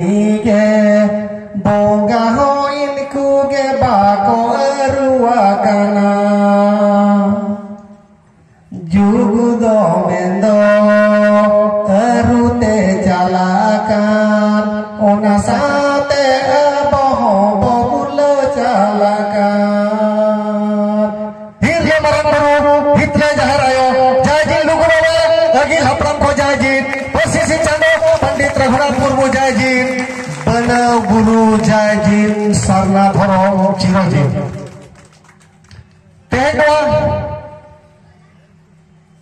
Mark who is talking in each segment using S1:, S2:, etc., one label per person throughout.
S1: Ike boga hoin kuge bako aruakana jugudo mendo arute jalakan ona sate aboho bobulo jalakan hirge marang baru hitle jaharayo jajin lugurawa agil hapram ko jajin posisi chando pandit Raghunatpur mu jajin Banau Guru jajin sarna dhorong chirojin tehwa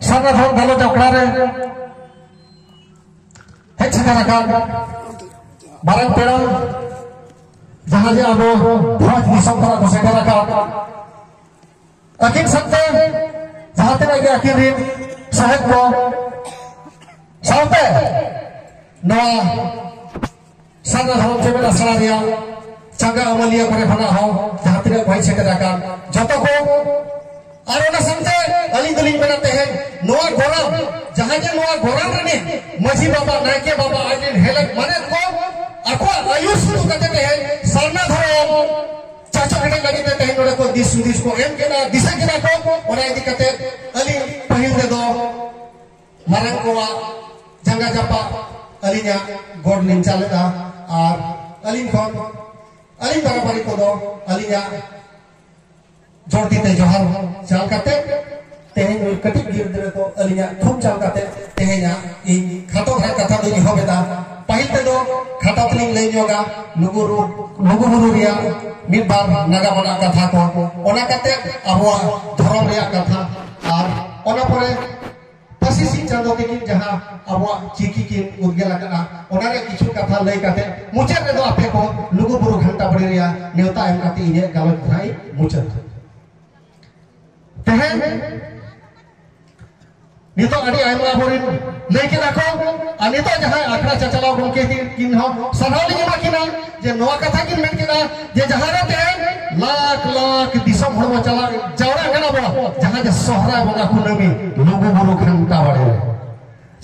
S1: sarna dhorong dhalo jakrare hej sekarakan barang pedang jahan je abo bhaj disam kora ko sekarakan akin sakte jahan tinaga ge akin rin sahib ko sampai noa sarna dhorong chebe asra ria changa amalia kore phana ho jahan tinaga bhai sekarakan joto ko और ना समझे अली दलिन बनाते हैं नोआ गोराम जहाँ जे नोआ गोराम रने मजी बाबा नायके बाबा आजिन हेलक माने को अको आयुष शुरू करते हैं सरना धरो चाचा हने लगी देते हैं नोड़े को दिस को एम के ना दिशा के ना को और ऐसी कहते अली पहिल दे दो मरंग कोआ जंगा जपा अली ने गोड निंचा लेता और अली कौन अली बराबरी को दो अली ने जोड़ दीते जोहर चाल करते तेहें कटिक गिरदरे को अलिया खूब चाल करते तेहें या इन खातो है कथा दो निहो बेटा पहले तो खाता तलिंग ले जोगा नुगुरु रिया मिड बार नगा बना कथा को ओना करते अबवा धर्म रिया कथा और ओना परे पसिसी चांदो के किन जहां अबवा चिकी किन उद्गेला कना ओना रे किछु कथा ले करते मुचे रे दो आपे को नुगुरु घंटा पड़ी रिया नेवता एम करते इने गालत भाई मुचे तेहें नितो अड़ी आयमा बोरिन लेके रखो अनितो जहां आखड़ा चचलाव गमके किन हो सनाली जमा किना जे नवा कथा किन मेन किना जे जहां रे ते लाख लाख दिसम हड़वा चला जावरा कना बड़ा जहां जे सोहरा बंगा कुनमी लोगो गुरु घंटा बड़े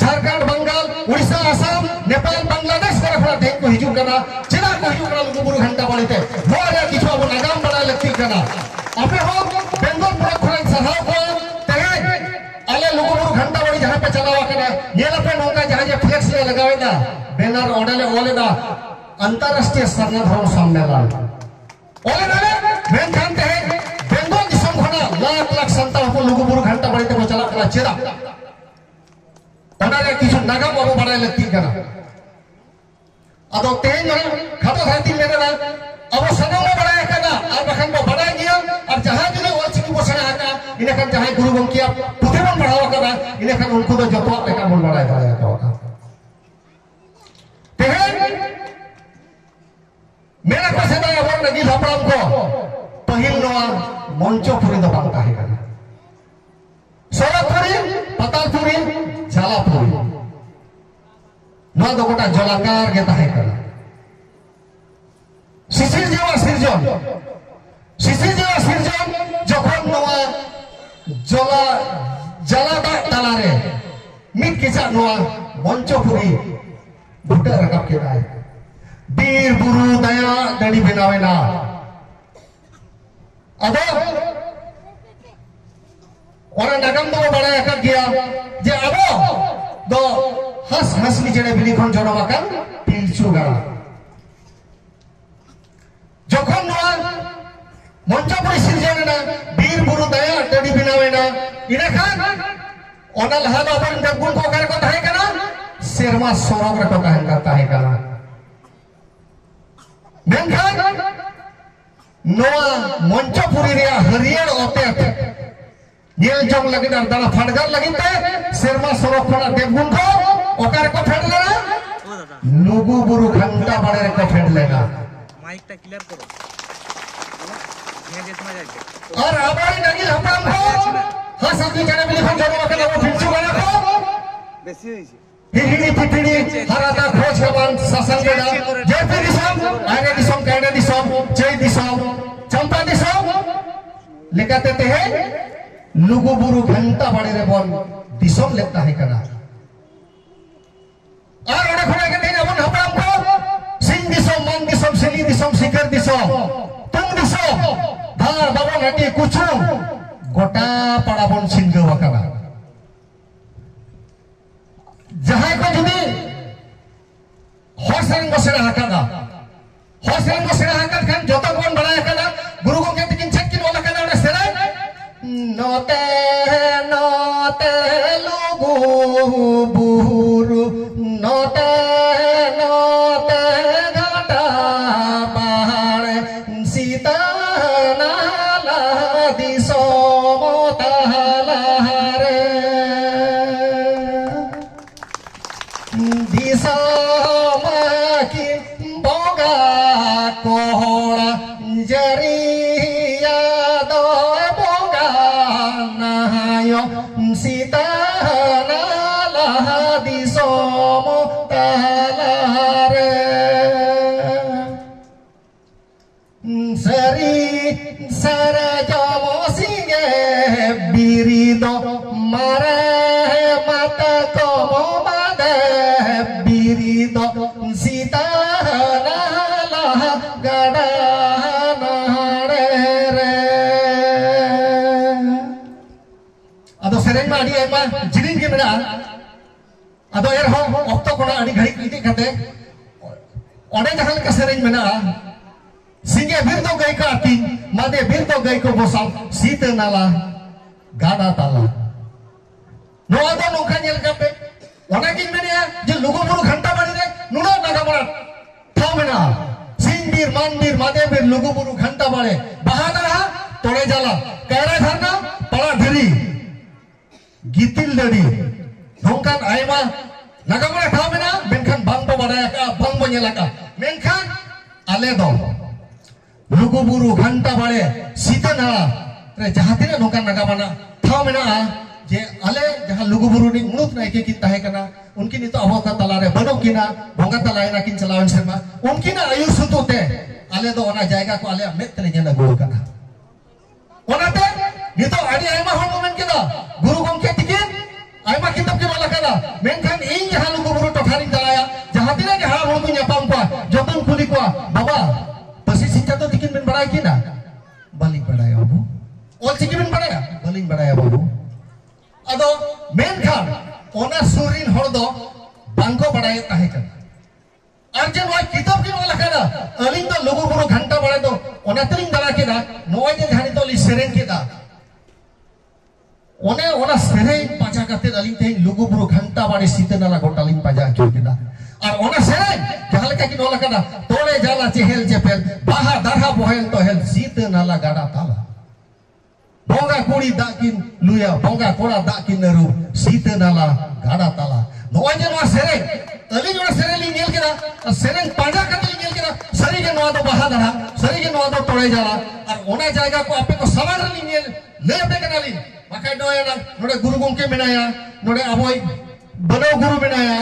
S1: झारखंड बंगाल उड़ीसा असम नेपाल बांग्लादेश करे फड़ा देख को हिजु कना चिना को हिजु कना लोगो गुरु घंटा बड़े ते मोरे किछु अब नागाम बड़ा लगती कना आपे हो बेंगल पुरा खुरान सहाव को तेहे अले लोगो घंटा बड़ी जहां पे चलावा कना येला पे नौका जहां जे फ्लेक्स ले लगावे दा बैनर ओडले ओले दा अंतरराष्ट्रीय सरना धर्म सम्मेलन ओले दाले मेन जानते हैं बेंगल दिसम खना लाख लाख संतान को लोगो घंटा बड़ी ते चला कना चेदा ओना रे किछु नागा बाबू बड़ा लगती कना अदो तेन खातो धरती मेरे ना अब सनो बड़ा कना और बखन को बड़ा गया और जहां जिले वाचिक को सना का इने kan जहां गुरु गंकिया पुथेबन बढ़ावा कना इने kan उनको तो जतो लेका बोल बड़ा है का तेहे मेरा पासे दा अब लगी हपड़म को पहिल नोआ मंचोपुरी दो बांता है कना सोरापुरी पतालपुरी झालापुरी नोआ दो गोटा जलाकार के ताहे कना शिशिर जेवा सिरजन जखन नोआ जला जलादा तालारे मिट किसा नोआ मंचोपुरी बुड्डा रकब के दाय बीर बुरु दया दड़ी बनावेना अदो ओना नगम दो बड़ा का गया जे अबो दो हस हसली जेने बिली खन जनवा का पिलचु गाड़ा जखन नोआ मंचोपुरी सिरजन बीर बुरु दया दड़ी बनावेना इने खान ओना लहा दो अपन देवगुण को करे को थाहे कना शेरमा सोरग रे को कहन करता है कना मेनखान नोआ मंचोपुरी रे हरियर ओते नेल जंग लगी दाना फड़गर लगी ते शेरमा सोरग फड़ा देवगुण को ओकर को फेड लेना लोगो बुरु घंटा बड़े रे को फेड लेना माइक टा क्लियर करो और हमारी नगी हपराम को हां सभी जने मिली फोन जरूर के वो फिर चुका को बेसी होई छे हिहिनी पिपिनी हराता खोज कमान शासन गेडा जेपी दिसम आगे दिसम काडे दिसम जय दिसम चंपा दिसम लिखते ते है लुगु बुरु घंटा बड़े रे बोल दिसम लेता है कना और ओडे खुना के दिन अपन हपराम को Beli disom sikar disom tung disom dhar babon hati kucung gota parabon singga wakana jahai ko judi hosen ko sera hakana kan jota kon banaya kana guru gongke tikin chekin wala kana ore sera note lugu buru note gata bahare sita nala disomo tahalare disomo ki boga kohora jariya do boga nahayo sita nala disomo tahalare sari sarajomo singe birido mare mata komo made birido sita nala gada nare re ado sereng ma adi ema jiring ke mena ado erho okto kona adi ghari idi kate one jahal ka sereng mena singe birdo gai ka ating made birdo gai ko bosam sita nala gada tala noa do nongka nyel kape ona kin menia je lugu buru ghanta bari re nuno naga mara thau mena sinbir manbir made bir lugu buru ghanta bare bahana tore jala kaira dharna pala dhiri gitil dadi nongkan aima naga mara thau mena menkhan bang bo badaya ka bang bo nyela ka menkhan ale do lugu buru ghanta bare sita nala re jahatina nongkan naga mana thau mena je ale jahan lugu buru ni munut naike kin tahe kana unkin itu abo ka talare banok kina bonga talaina kin chalawan serma unkina ayu sutute ale do ona jayga ko ale met tele nyana guru kana onate nito adi aima hol momen kida guru gongke tikin aima kitab ke wala kana menkhan ing jahan lugu buru tothari dalaya jahatina ke ha hol ko nyapam ko joton kuli ko baba pasi sincha to tikin ben barai kina baling badaya babu ol tikin ben badaya baling badaya babu ado menkhan ona surin hor do bangko badai tahe kana arjen wa kitab kin wala kana aling do lugu buru ghanta bade do ona tling dala kida noy je jani to li sereng kida ona sereng paja kate aling te lugu buru ghanta bade sita nala gotaling paja kyo kida ar ona sereng jahal ka kin wala kana tole jala chehel chepel baha darha bohel to hel sita nala gada tala bonga kuri dakin luya bonga kora dakin neru sita nala gada tala noa je noa sereng ali jona sereng li ngel kira sereng paja kate li ngel kira sari ge noa do baha dara sari ge noa do tore jala ar ona jayga ko ape ko samar li ngel le ape kana li makai doya na node guru gongke menaya node aboy bano guru menaya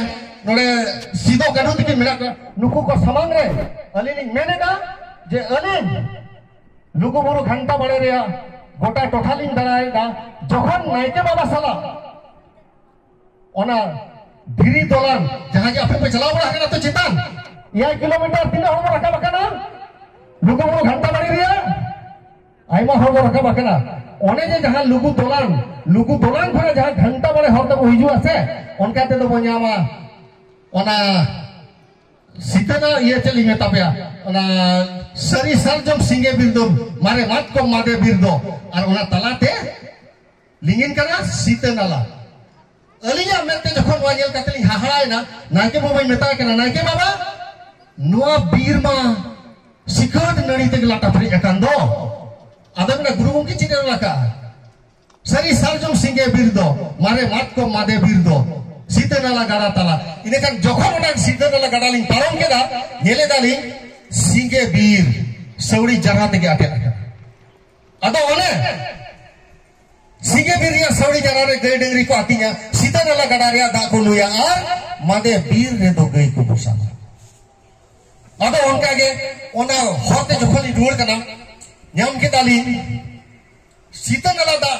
S1: node sido gadu tikin menaka nuku ko samang re ali li meneda je ali lugu buru ghanta bade reya গোটা টোঠালিং দাঁড়ায় যখন নাইকে বাবা সালা ওনা ধীরি দোলান যাহা যে আপনি চালাও বড় হাকানা তো চেতান 1 কিলোমিটার তিন হবো রাখা বাকানা লুগু বড় ঘন্টা বাড়ি রিয়া আইমা হবো রাখা বাকানা অনে যে যাহা লুগু দোলান করে যাহা ঘন্টা বাড়ি হতে হিজু আছে অনকাতে তো বኛমা ওনা sitana iya celing etapya ona sari sarjom singe birdo mare mat ko made birdo ar ona talate lingin kana sitana la alinya mete jokhon wanyel katling haharai na naike bobai meta kana naike baba noa birma sikat nari te lata phri ekando adamna guru gongki chiner laka sari sarjom singe birdo mare mat ko made birdo sita nala gada tala ini kan jokhon ona sita nala gadaling parom keda nyele daling singe bir sauri jarha tege ate ado one singe bir ya sauri jarha re gai dengri ko atinya sita nala gada ria da ko luya ar made bir re do gai ko bosama ado onka ge ona hote jokhon i dur kana nyam ke daling sita nala da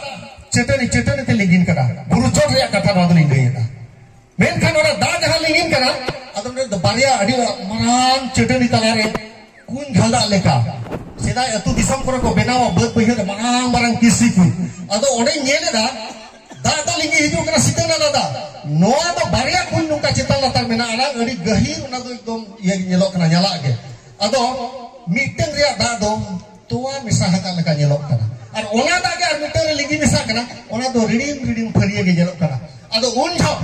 S1: cetani te lingin kana buru chot ria katha badling gai da menkhan ona da jaha lingin kana adon re baria adi marang cetani talare kuñ ghalda leka sedai atu disam kore ko benawa baud baihar marang kisi ku ado onde nyeleda da to lingi hiju kana sitang na da noa to baria kuñ nungka citan latar mena ana adi gahir ona do ekdom ye nyelok kana nyala ge ado miteng ria da do tua misahaka leka nyelok kana ar ona da ge ar miteng lingi misah kana ona do ridim phariye ge nyelok kana ado un jho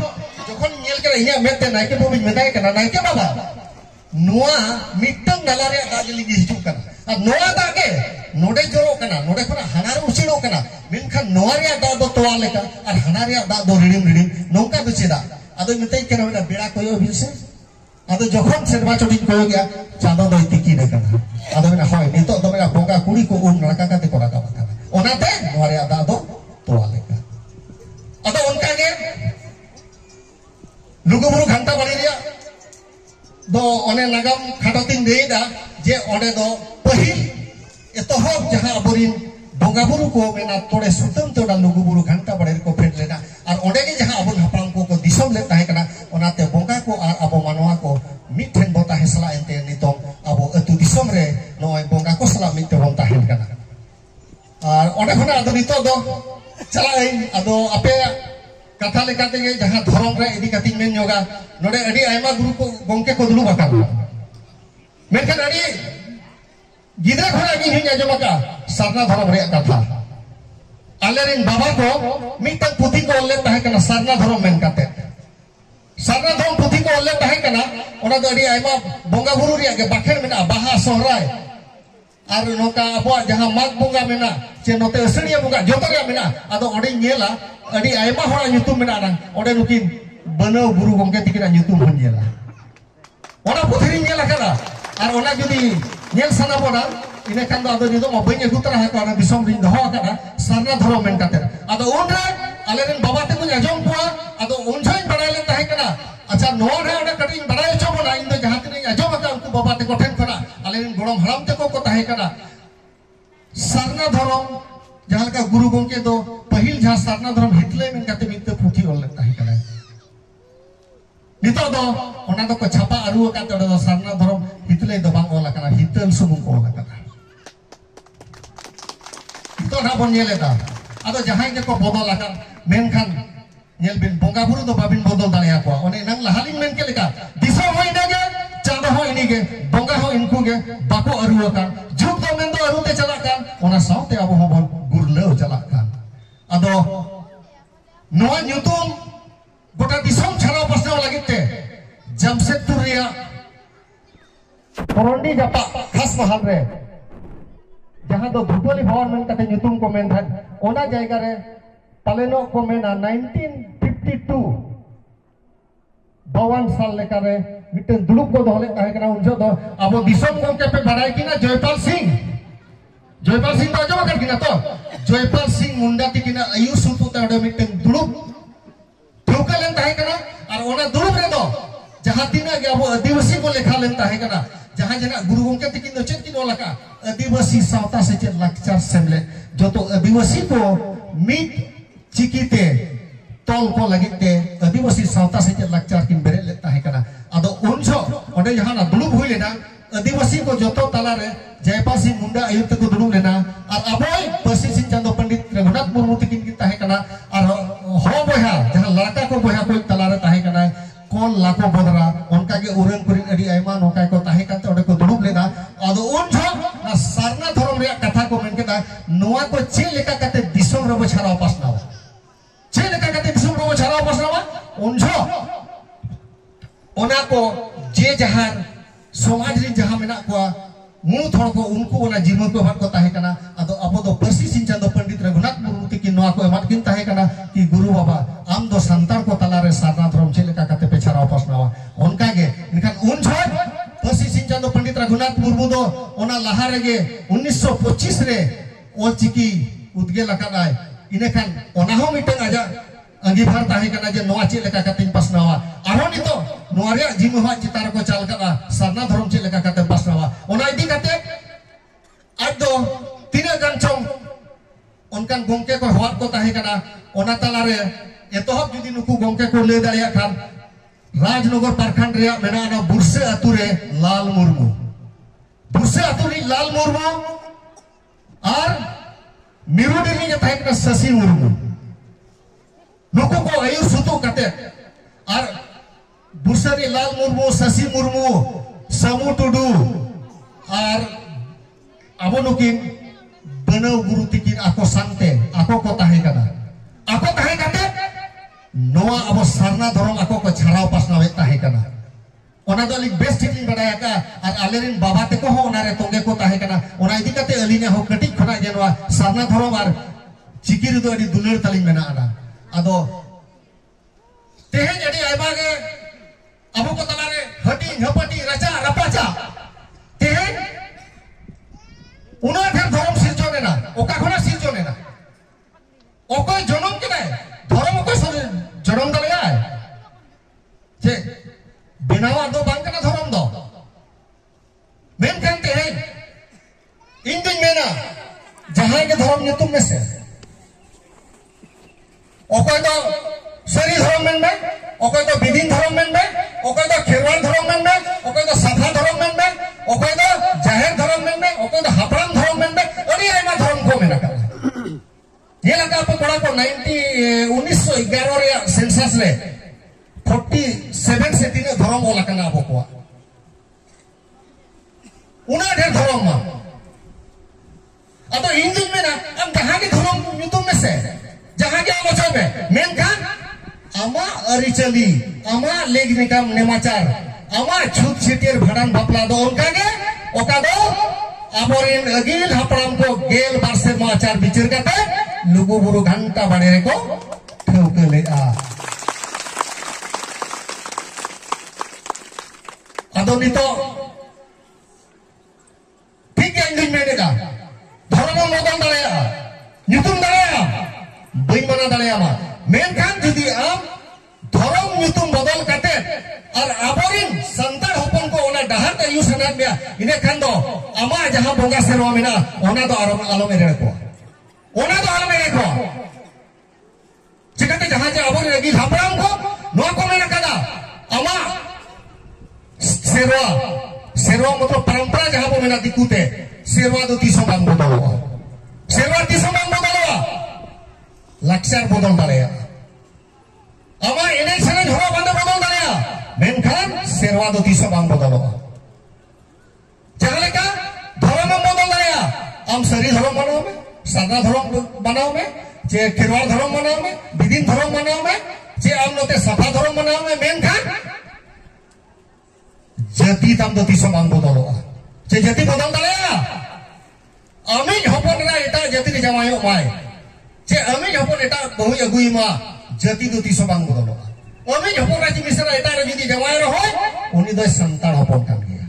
S1: jokhon nyel kara inya mete naike bobi metai kana naike baba noa miteng dalare da ge lingi hiju kana ar noa da ge node joro kana node khona hanar usiro kana menkhan noa ria da do toa leka ar hanar ria da do ridim nongka do cheda ado metai kana na bera koyo bise ado jokhon serba choti koyo gya chando do tiki de kana ado mena hoy nito do mena bonga kuri ko nalaka kate kora ka kana onate noa ria da do toa leka ado onka ge luguburu ghanta bari ria do one nagam khatotin deida je ode do pahil etohok jaha aborin bonga buru ko mena tore sutam to dan luguburu ghanta bari ko phet lena ar ode ge jaha abon hapram ko disom le tahe kana onate bonga ko ar abo manwa ko mithen bota hesla ente nitong abo atu disom re noy bonga ko sala mit bon tahen kana ar ode khona ado nito do chalai ado ape katha lekate ge jaha dhorom re idi kating men yoga node adi aima guru ko gongke ko dulu bakal menkan adi gidra khona gi hinya jomaka sarna dhorom re katha alerin baba ko mitang puthi ko ole tahe kana sarna dhorom men kate sarna dhorom puthi ko ole tahe kana ona do adi aima bonga buru ria ge bakher mena baha sohrai ar noka abo jaha mag bonga mena che note asriya bonga joto ga mena ado odi nyela adi aima hora nyutum mena nang ode nukin banau guru gongke tikina nyutum hon nyela ona puthiri nyela kana ar ona jodi nyel sana bona ine kan do ado nido mo banya gutra ha kana disom ring doho kana sarna dhorom men kate ado onre aleren baba te kun ajom pua ado onjhain badai le tahe kana acha no re ode kating badai chobona indo jaha tine ajom ka unku baba te ko then kana aleren gorom haram te ko tahe kana sarna dhorom jaha ka guru gongke do pahil jaha sarna dhorom hitle men kate mitte puthi ol le tahe kana nito do ona do ko chapa aru ka do sarna dhorom hitle do bang ol kana hitel sumung ol kana ito na bon nyele da ado jahan ke ko bodol akan menkhan nyel bin bonga buru do babin bodol dale akwa one nang lahaling men ke leka diso hoi na ge chando hoi ni ge bonga ho inku ge bako aru akan juk do men do aru te chalakan ona saute abo hobon gurleu chalakan ado noa nyutum gota disom chara pasna lagi te Jamshedpur ria Porondi japa khas mahal re jahan do Dhubali Bhawan men kate nyutum ko men than ona jayga re paleno ko mena 1952 52 साल lekare miten duluk ko dohle tahe kana unjo do abo disom gongke pe badai kina Joypal Singh to ajoma kan kina to Joypal Singh munda tikina ayu sutu ta ode miten duluk thukalen tahe kana ar ona duluk re do jaha tina ge abo adivasi ko lekhalen tahe kana jaha jana guru gongke tikin do chet kin olaka adivasi sauta sechet lakchar semle joto adivasi ko mit chikite tol ko lagite adivasi sauta sechet lakchar kin bere le tahe kana ado unjo onde jaha na dulub hui lena adivasi ko joto talare Joypal Singh munda ayur te ko dulub lena ar aboy Persi Singh Chando Pandit Raghunath Murmu tikin kin tahe kana ar ho boha jaha laka ko boha ko talare tahe kana kol lako bodra onka ge urang kurin adi aima nokai ko tahe kan ode ko dulub lena ado unjo na sarna dhorom ria katha ko men keta noa ko che leka kate disom robo chara pasnawa che leka kate disom robo chara pasnawa unjo ona ko je jahan somaj rin jaha mena ko mu thor ko unku ona jiman ko bhat ko tahe kana ado abo do Persi Singh Chando Pandit Raghunath Murmu tikin noa ko emat kin tahe kana ki guru baba am do santar ko talare sarna dhorom che leka kate pe chara pasnawa onka ge enkan unjo Persi Singh Chando Pandit Raghunath Murmu do ona lahare ge 1925 re ol chiki udge lakadai inekan ona ho miteng aja angibhar tahe kana je noa che leka kate pasnawa aro nito noa ria jimuha citar ko chal kana sarna dhorom che leka kate pasnawa ona idi kate ado tina ganchong onkan gongke ko hwat ko tahe kana ona talare etohok judi nuku gongke ko le daria khan Rajnagar Parkhand ria mena ana Burse ature Lal Murmu Burse री लाल मुर्मू और मिरुडी री तहन का शशि मुर्मू नुकु को आयुर सुतु कते और बुसरी लाल मुर्मू शशि मुर्मू समू टुडू और अबो नुकिन बनाव गुरु तिकिन आको सांते आको को ताहे कना आको ताहे कते नोआ अबो सरना धर्म आको को छाड़ाव पासनावे ताहे कना ओना दो अली बेस्ट ठीक बडाया का और आलेरिन बाबा ते को हो ओनारे तोगे को ताहे कना ओना इदी कते अलिना हो कटिक खना जेनवा सरना धर्म और चिकिर दो अडी दुलर तलिंग मेना आना अदो तेहें अडी आइबा गे अबो को तलारे हटी हपटी रचा रपाचा तेहें उना ठेर धर्म सिरजोने ना ओका खना सिरजोने ना ओकोय जन्म के ना धर्म ओकोय जन्म दलेया जे बिनावा दो बांकना धर्म दो मेन करते हैं इन दिन में ना जहां के धर्म नितुम में से ओकोय तो सरी धर्म में ओकोय तो विधीन धर्म में ओकोय तो खेरवाल धर्म में ओकोय तो साफा धर्म में ओकोय तो जाहिर धर्म में ओकोय तो हापराम धर्म में अरे आयमा धर्म को मेना कर ये लगा पे बड़ा को 1911 रे सेंसस रे 47 से तीन धर्म ओला कना अबो को उना ढेर धर्म मा अतो इन दिन में ना हम जहां के धर्म नितुम में से जहां के आलोचना में मेन खान आमा अरिचली आमा लेग निकाम नेमाचार आमा छूत छिटियर भाड़ान बापला दो उनका के ओका दो आबोरिन अगिल हापराम को गेल बारसे माचार बिचर करते लुगु बुरु घंटा बड़े को ठोक ले आ अदो नितो ठीक है इंदिन में का धर्म मोदन दड़ेया नितुम दड़ेया बई मना दड़ेया मा मेन खान जुदी आम धर्म नितुम बदल करते और आबोरिन संतान होपन को ओना डहार ते यूज सनात में इने खान दो आमा जहां बोंगा सेरवा में ना ओना दो आलो में रखो ओना दो आलो में रखो चिकते जहां जे आबोरिन लगी हापराम को नो को में कदा आमा सेरवा सेरवा मतलब परंपरा जहां बो मेना दिकुते सेरवा दो तीसो बांग बदलवा सेरवा तीसो बांग बदलवा लक्षर बदल दड़ेया आमा एने सने झोरा बंद बदल दड़ेया मेनखान सेरवा दो तीसो बांग बदलवा जहां लेका धर्म बदल दड़ेया आम सरी धर्म बनाओ में सादा धर्म बनाओ में जे खेरवाल धर्म बनाओ में विधीन धर्म बनाओ में जे आम नोते सफा धर्म बनाओ में मेनखान जति तम दो तीसो बांग बदलवा जे जति बदल दड़ेया आमी हपन रा एटा जति के जमायो माय जे आमी हपन एटा बहु अगुई मा जति दो तीसो बांग बदलवा आमी हपन रा मिसरा एटा रे जति जमाय रो होय उनी दो संतान हपन कान गया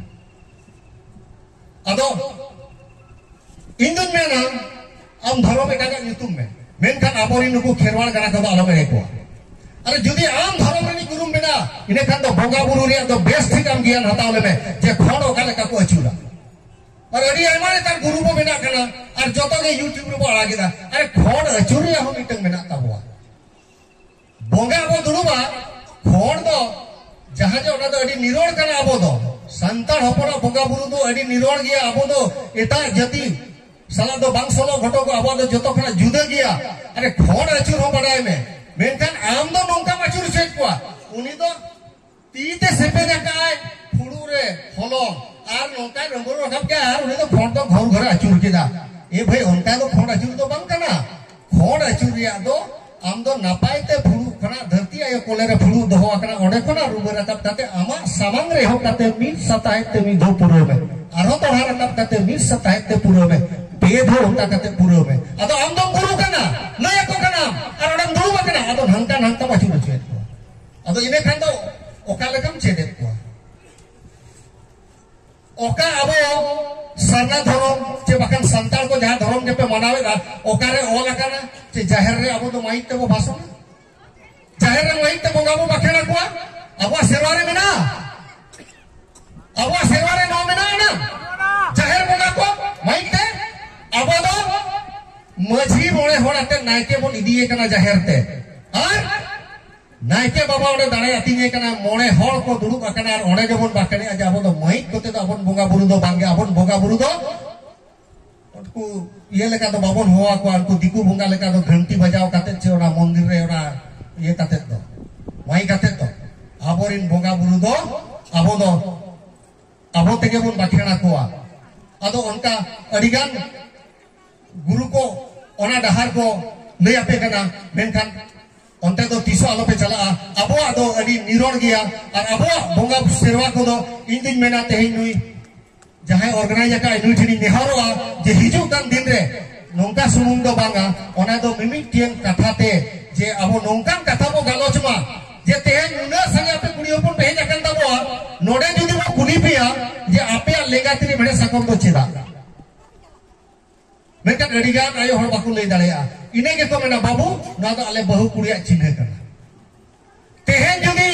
S1: अदो इंदुन में ना आम धर्म एटा का नितुम में मेनखान आबोरिन नुकु खेरवाल गना कदो आलो में को अरे जुदी आम धर्म रे गुरु मेना इने खान दो बोगा बुरु रे दो बेस ठीक आम ज्ञान हताव ले में जे खोड ओका लेका को अचुरा और अड़ी आइमारे तार गुरु को मेना कना और जतो के यूट्यूब रे बो आड़ा गेदा अरे खोड अचुरिया हो मिटंग मेना ताबवा बोंगा बो दुरुबा खोड दो जहां जे ओना दो अड़ी निरोड़ कना आबो दो संतान होपना बोगा बुरु दो अड़ी निरोड़ गया आबो दो एटा जति साला दो बांसलो घटो को आबो दो जतो खना जुदा गया अरे खोड अचुर हो बडाय में मेनखान आम दो नोंका माचुर सेट को उनी दो तीते सेपे देखाय फुडू रे हलम आर नोंका रंगो रखब के आर उनी दो खोड दो घर घर अचुर केदा ए भाई उनका दो खोड अचुर दो बांग कना खोड अचुरिया दो आम दो नापायते फुडू खना धरती आयो कोले रे फुडू दो आकना ओडे खना रुबर रकब ताते आमा सामांग रे हो ताते मिट सतायते मी दो पुरो में आरो तो हार रकब ताते मिट सतायते पुरो में पेद हो होता ताते पुरो में अदो आम दो गुरु कना नया को कना आर ओडम दुरु बकना अदो नंका नंका बाचु बचेत को अदो इने खान दो ओका लेकम चेदेत को ओका अबो सरना धर्म चे बकन संतान को जहां धर्म जे पे मनावेगा ओका रे ओला कना चे जाहिर रे अबो तो माइक ते वो भाषण जाहिर रे माइक ते बोगाबो बखेना को अबो सेरवारे में ना अबो सेरवारे नो में ना जाहिर बोगा को माइक ते अबो दो मझी मोड़े होड़ाते नायके बोन इदिए कना जाहिर ते और नायके बाबा ओडे दाड़े अतिने कना मोणे हर को दुड़ुब आकना और ओडे जबन बाकने आज अब दो माइक कोते दो अपन बोंगा बुरु दो बांगे अपन बोंगा बुरु दो उनको ये लेका तो बाबन हुआ को उनको दिकु बोंगा लेका तो घंटी बजाओ काते छे ओना मंदिर रे ओना ये काते दो माइक काते दो आबोरिन बोंगा बुरु दो अबो तेगे बन बाखेना कोआ आदो उनका अडिगान गुरु को ओना डहार को ले आपे कना मेनखान onte do tiso alo pe chala abo ado adi niron gya ar abo bonga serwa ko do indin mena tehin nui jahai organize ka nui thini neharo je hiju kan din re nongka sumung do banga ona do mimik tiang katha te je abo nongkan katha bo galoch ma je tehin nuna sanga pe kuni opon pe jakan tabo node jodi bo kuni pia je ape lega tiri bede sakom do chida mereka gadigan ayo hor baku lei dalea ine ke ko mena babu na do ale bahu kuriya chinhe kana tehen jodi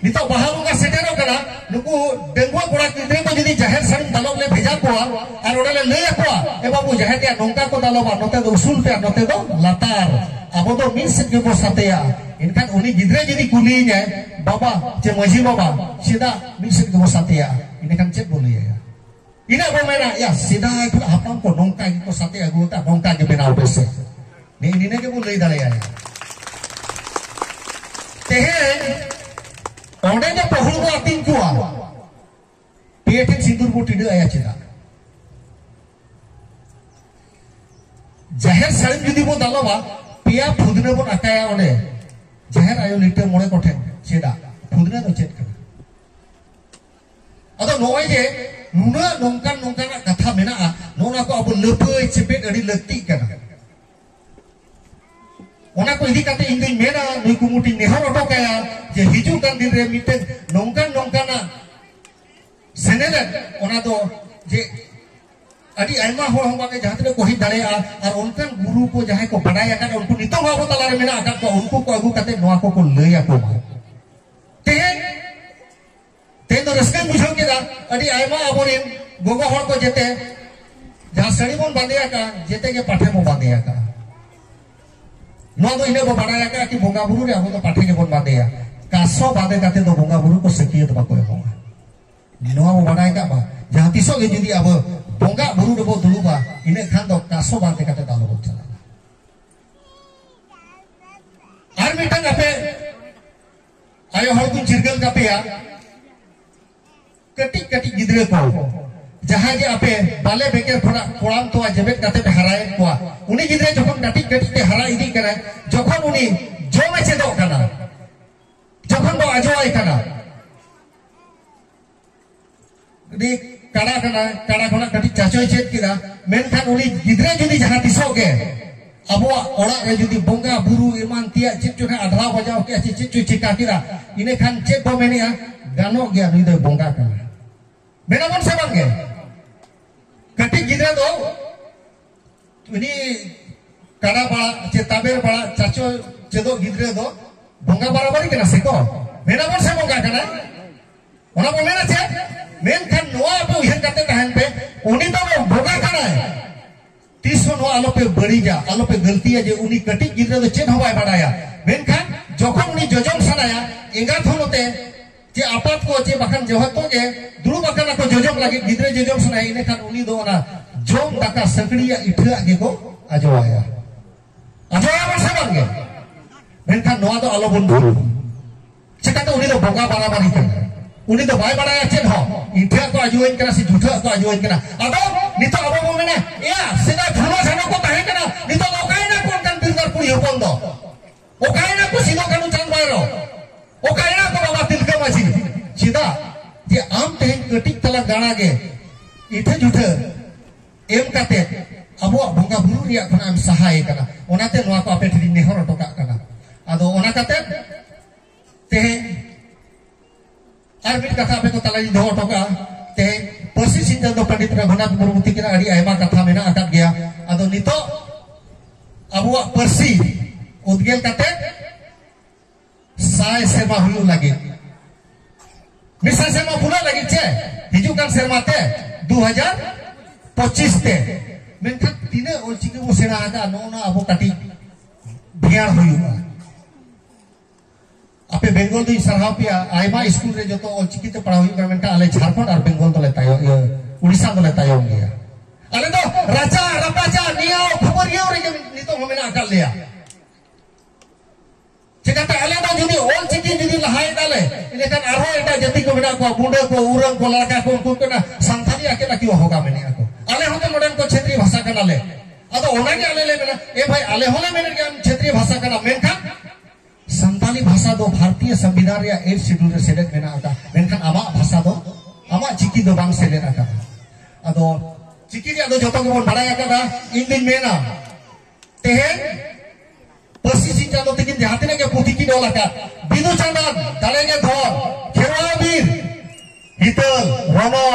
S1: nito bahalu ka setero kana nuku dengwa kora kidre ko jodi jaher sarin dalok le bheja koa ar odale lei akoa e babu jaher dia nongka ko daloba note do usul pe note do latar abo do min set ke bo sateya inkan uni gidre jodi kulinya baba je maji baba sida min set ke bo sateya ine kan chet boleh ya ina bo mena ya sida ko hapam ko nongka ko sateya go ta nongka ke benau bese ini ke boleh dalaya ya tehen onde je pohul ko atin kuwa pietin sindur ko tidak aya cita jaher salim judi bo daloba pia phudne bon akaya onde jaher ayo liter mone kothen cida phudne do chet kana ado noy je nuna nongkan katha mena nona ko abu lepai cepet adi lekti kana ona ko idi kate indin mena nui kumuti nehar oto kaya je hiju kan din re mite nongkan senelen ona do je adi aima hor homa ke jahatne ko hi dare ar onkan guru ko jahe ko badaya kan unku nito babo talare mena akan ko unku ko agu kate noa ko lei ako tehen do raskan bujhau keda adi aima aborin gogo hor ko jete jaha sari mon bandeya ka jete ke pathe mo bandeya ka no do ine bo badaya ka ki bonga buru re abo to pathe ke bon bandeya kaso bade kate do bonga buru ko sekiyat ba ko honga no bo badaya ka ba jaha tiso ge jodi abo bonga buru do bo duluba ine khan do kaso bade kate dalo bo chala ar mitang ape ayo hor kun cirkel kape ya ketik gidre ko jaha je ape bale beker khona koram to jebet kate pe haraye ko uni gidre jokhon ketik te hara idi kana jokhon uni jome chedo kana jokhon bo ajoy kana di kada khona ketik chachoy chet kida menkhan uni gidre jodi jaha tiso ge abo ora re jodi bonga buru iman tia chit chone adha bajao ke chit chika kida ine khan chet bo menia gano ge nui do bonga kana Benamon sabang ke, ketik gidra do, ini kada bala, cetaber bala, caco cedo gidra do, bonga barabari kena seko. Benamon sabang kana, orang pemena cek, men kan noa apa ujian kate tahan pe, uni to bonga kana, tisu noa alope berija, alope gelti aja uni ketik gidra do ced hawa badaya, men kan jokon uni jojong sanaya, ingat honote. Je apat ko je bahkan jahat to ge dulu bahkan aku jojong lagi gidre jojong sana ini kan uni do na jom daka sakriya ithra ge ko ajoya masa bang ge menkan noa do alo bundu ceka to uni do boga barabari kan uni do bai baraya chen ho ithra ko ajoin kana si jutha ko ajoin kana ado nito abo mo mena ya sida dhama sana ko tahe kana nito do kaina kon kan dirgar puri hopon do o kaina ko sido kanu chang bairo o kaina ko baba tilka maji sida je am teh ketik tala gana ge ithe juthe em kate abo bonga buru ria khona am sahai kana onate noa ko ape thiri nehor toka kana ado ona kate teh ar bit katha ape ko tala ji do toka teh persis sinta do pandit Raghunath Murmu tikira adi aima katha mena akat gea ado nito abo persi udgel kate sai serma hulu lagi misal serma pula lagi ce hijukan serma te 2025 te menkan tina olchike bo sera aga nona abo kati biar huyuga आपे बेंगल दो सरहाव पे Aima school रे जो तो ऑलचिकी ते पढ़ाई में मेनका आले झारखंड और बेंगल तो लेता है उड़ीसा तो लेता है गया आले तो राजा रपाचा नियाओ खबरियो रे नितो हमें अकल लिया चिकाते आले तो जुदी ऑलचिकी जुदी लहाय डाले इलेkan आरो एटा जति को बिना को बुंडे को उरंग को लड़का को उनको ना संथाली अकेला क्यों होगा मैंने को आले होते मॉडर्न को क्षेत्रीय भाषा का नाले अतो ओना के आले ले मेना ए भाई आले होले मैंने के क्षेत्रीय भाषा का नाम मेनका संताली भाषा दो भारतीय संविधान या 8 शेड्यूल रे सेलेक्ट मेना आका मेनखान आमा भाषा दो आमा चिकी दो बांग सेलेक्ट आका अदो चिकी रे अदो जतो को बन बड़ाय आका इन दिन मेना तेहे पसी सिंचा दो तिकिन जहातिना के पुथि की डोल आका बिदु चंदन दालेगे धर खेरवा वीर हितल रमा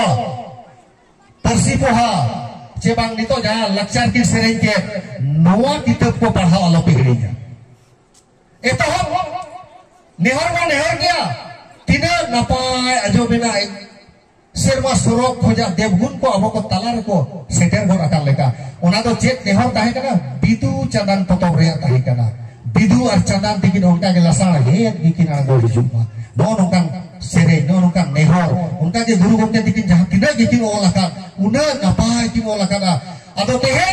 S1: परसी पोहा चेबांग नितो जहां लक्ष्यार की सेरेंज के नवा किताब को पढ़ाओ आलो पिघड़ी जा एतो नेहर गया तीना नपाय अजो बिना सेरमा सुरक खोजा देवगुण को अब को तलार को सेटर गो रखा लेका ओना दो चेक नेहर ताहे कना बिदु चंदन पतोब रे ताहे कना बिदु और चंदन तिकिन उनका के लसाण हे दिकिन आगो हिजुमा नो नोकान सेरे नो नोकान नेहर उनका के गुरु गोके दिकिन जहां तिना गिकिन ओ लका उना नपाय कि ओ लका अदो तेहे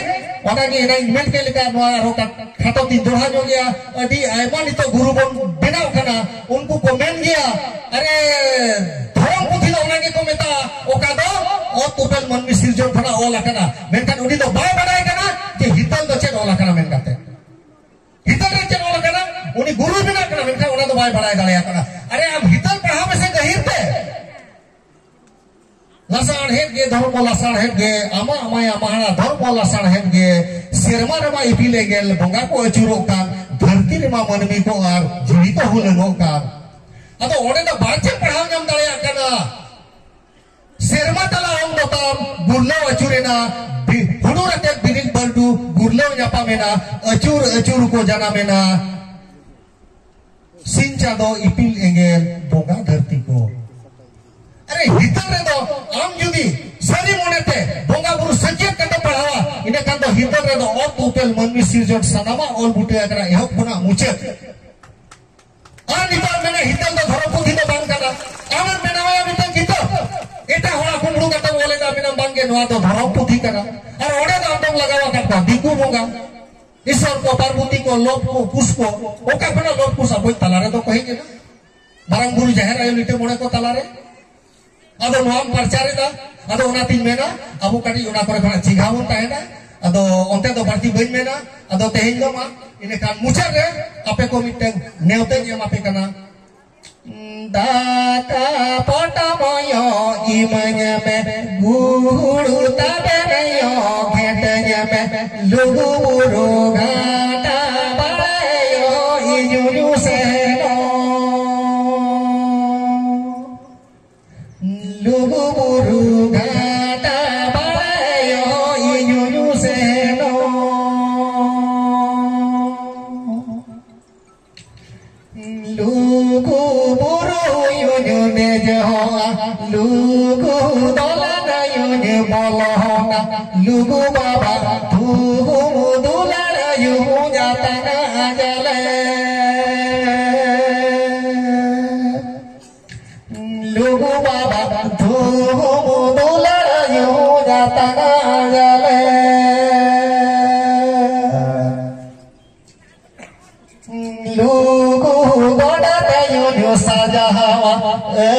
S1: ओना के एना इमेल के लेका नोआ रोका खातो तीन दोहा जो गया अडी आयमा नितो गुरु बन बनाव कना उनको कमेंट गया अरे धर्म पुथि ओना के को मेता ओका दो ओ तुबल मन में सिरजन खना ओला कना मेनखान उडी दो बाय बनाय कना जे हितल दो चेक ओला कना मेन काते हितल रे चेक ओला कना उनी गुरु बिना कना मेनखान ओना दो बाय बनाय दालया कना अरे अब हितल पढ़ा में से गहिर पे लसाण हेड गे धर्म लसाण हेड गे आमा आमाया महाना धर्म लसाण हेड गे सेरमा रमा इपिले गेल बंगा को अचुरो कान धरती रमा मनमी को आर जीवित हुलनो कान अदो ओडे द बाचे पढ़ाव नाम दालया कना सेरमा तला हम दोताम गुरलो अचुरेना हुडू रते बिनिल बल्डू गुरलो न्यापा मेना अचुर को जाना मेना सिंचा दो इपिल एंगेल बंगा धरती को अरे हितल रे दो आम जुदी सरी मोनेते बोंगा बुरु सचेत कते पढ़ावा इने कान दो हितल रे दो ओ तुपेल मनमी सिरजन सनामा ओल बुटे अकरा एहो पुना मुचे आ नितल मेने हितल दो धरो पुथि दो बांग कना आमन मेनावा बितन गितो एटा होळा कुमडू कते बोले दा बिना बांगे नोआ दो धरो पुथि कना और ओडे दो अंतम लगावा कता दिकु बोंगा ईश्वर को पार्वती को लोक को पुष को ओका बना लोक पुष अब तलारे तो कहेंगे ना मारंग गुरु जहर आयो लिटे मोने को तलारे अदो नोम परचारे दा अदो ओना तीन मेना अबु काटी ओना करे खना चिघावन ताहेना अदो ओंते दो बारती बइन मेना अदो तेहिन दो मा इने कान मुचर रे आपे को मिटे नेवते जेम आपे कना दाता पटमयो इमन्य में गुरु ताबे नयो घेटन्य में लुगुरु घाटा बड़यो इजुनु सेनो लुगुरु घाटा बड़यो इजुनु सेनो लुगुरु युनु देजहो लुगु दलाना युनु बोलहोना लुगु बाबा धुगु दुलारा युनु जातना जले लुगु बाबा धुगु दुलारा युनु जातना जले लुगु गोड़ा युनु साजावा ए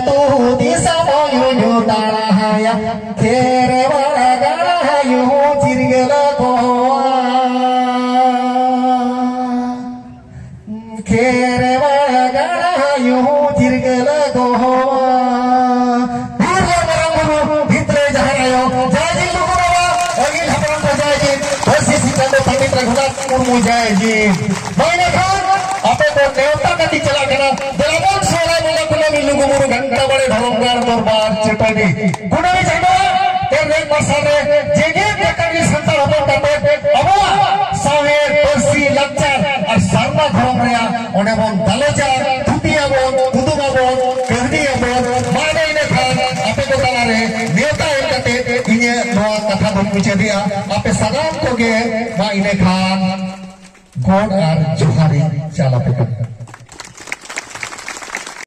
S1: तू दिशा युनु दाराया तेरे वाला गाड़ा युनु चिरगला गोवा तेरे वाला गाड़ा युनु चिरगला गोवा भीतर मरंगुरु भीतर जहरायो जय जी लुगु बाबा अगिल हपरन को जय जी बसी सिकंदर पंडित रघुनाथ मुर्मू जय जी मैंने खान आपे को देवता कति चला कना दलाबन सोला बोला कुले मी लुगु मुरु घंटा बड़े धरमगार दरबार चटनी गुणवी जगो तेर रेक मसारे जेगे बेकरी संतर हपन करते अबुआ सावे परसी लक्चर और शर्मा धरम रेया ओने बन दलोचा थुतिया बोन कुदुमा बोन कहदिया बोन माने इने खान आपे को तला रे नेता एलकते इने नोआ कथा बन मुचे दिया आपे सलाम को गे मा इने Khan God are Johari Chala Pekan.